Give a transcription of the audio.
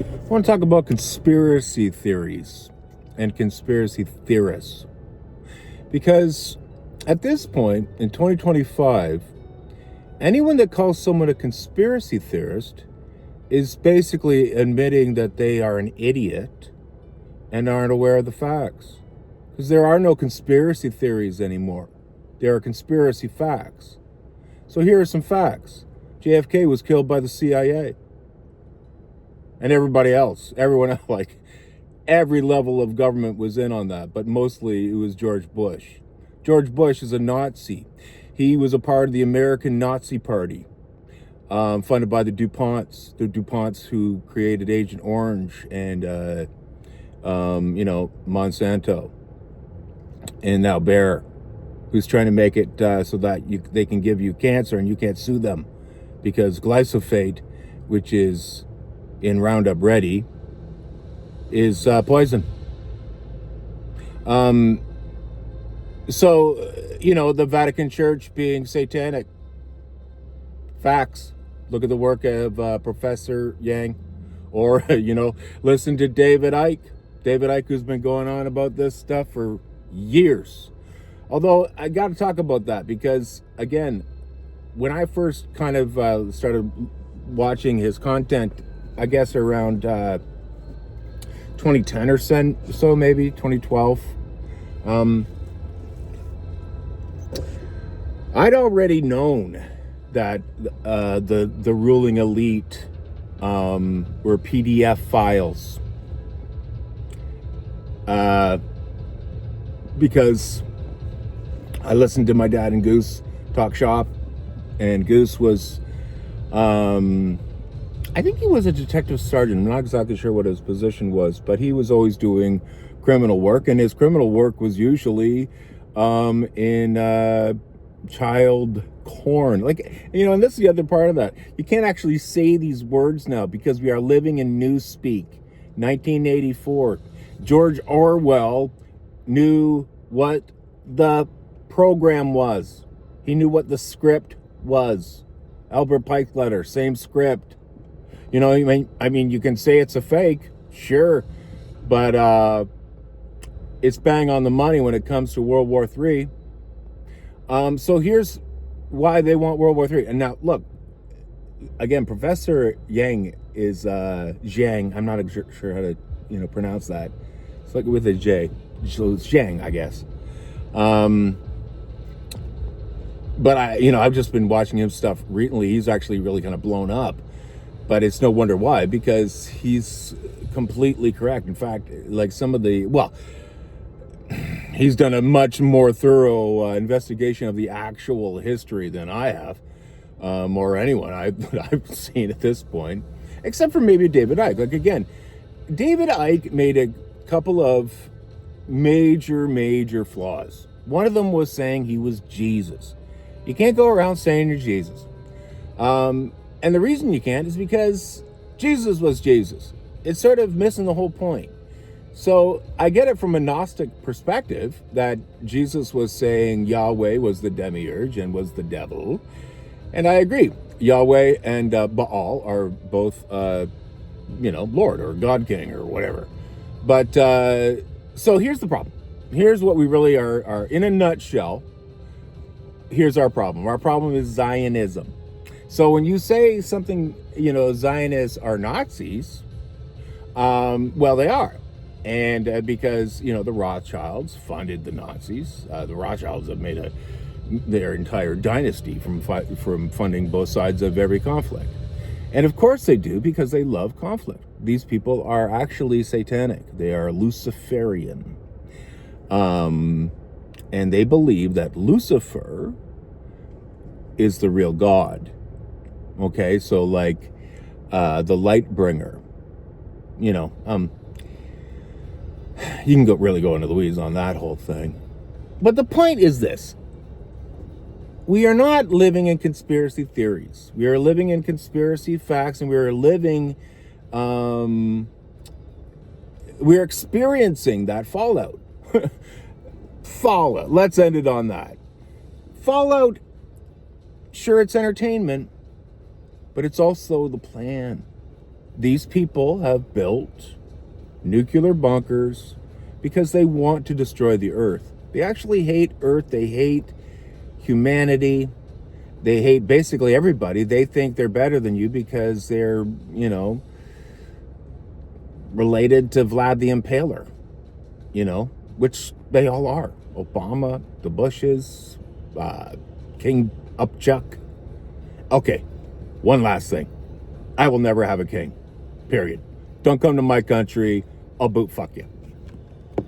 I want to talk about conspiracy theories and conspiracy theorists. Because at this point in 2025, anyone that calls someone a conspiracy theorist is basically admitting that they are an idiot and aren't aware of the facts. Because there are no conspiracy theories anymore. There are conspiracy facts. So here are some facts. JFK was killed by the CIA. And everybody else, everyone else, like every level of government was in on that, but mostly it was George Bush. George Bush is a Nazi. He was a part of the American Nazi Party, funded by the DuPonts who created Agent Orange and, Monsanto, and now Bayer, who's trying to make it so that they can give you cancer and you can't sue them because glyphosate, which is in Roundup Ready, is poison. The Vatican Church being satanic. Facts. Look at the work of Professor Yang. Or, listen to David Icke. David Icke, who's been going on about this stuff for years. Although, I got to talk about that because, again, when I first kind of started watching his content, I guess around 2010 or so, maybe 2012. I'd already known that the ruling elite were PDF files, because I listened to my dad and Goose talk shop, and Goose was I think he was a detective sergeant. I'm not exactly sure what his position was, but he was always doing criminal work, and his criminal work was usually in child porn. And this is the other part of that. You can't actually say these words now because we are living in Newspeak. 1984. George Orwell knew what the program was. He knew what the script was. Albert Pike letter, same script. You can say it's a fake, sure, but it's bang on the money when it comes to World War III. So here's why they want World War III. And now, look, again, Professor Yang is Zhang. I'm not sure how to, pronounce that. It's like with a J. So it's Zhang, I guess. But I've just been watching him stuff recently. He's actually really kind of blown up. But it's no wonder why, because he's completely correct. In fact, like he's done a much more thorough investigation of the actual history than I have, or anyone I've seen at this point, except for maybe David Icke. Like, again, David Icke made a couple of major flaws. One of them was saying he was Jesus. You can't go around saying you're Jesus. And the reason you can't is because Jesus was Jesus. It's sort of missing the whole point. So I get it from a Gnostic perspective that Jesus was saying Yahweh was the demiurge and was the devil. And I agree. Yahweh and Baal are both, Lord or God King or whatever. But so here's the problem. Here's what we really are in a nutshell. Here's our problem. Our problem is Zionism. So when you say something, Zionists are Nazis, well, they are. And because, the Rothschilds funded the Nazis. The Rothschilds have made their entire dynasty from funding both sides of every conflict. And of course they do, because they love conflict. These people are actually satanic. They are Luciferian. And they believe that Lucifer is the real God. Okay, so like the light bringer, you can really go into the weeds on that whole thing. But the point is this: we are not living in conspiracy theories. We are living in conspiracy facts, and we are living, we're experiencing that fallout. Fallout. Let's end it on that. Fallout, sure, it's entertainment, but it's also the plan. These people have built nuclear bunkers because they want to destroy the earth. They actually hate earth. They hate humanity. They hate basically everybody. They think they're better than you because they're, related to Vlad the Impaler, which they all are. Obama, the Bushes, King Upchuck. Okay, one last thing. I will never have a king. Period. Don't come to my country. I'll boot fuck you.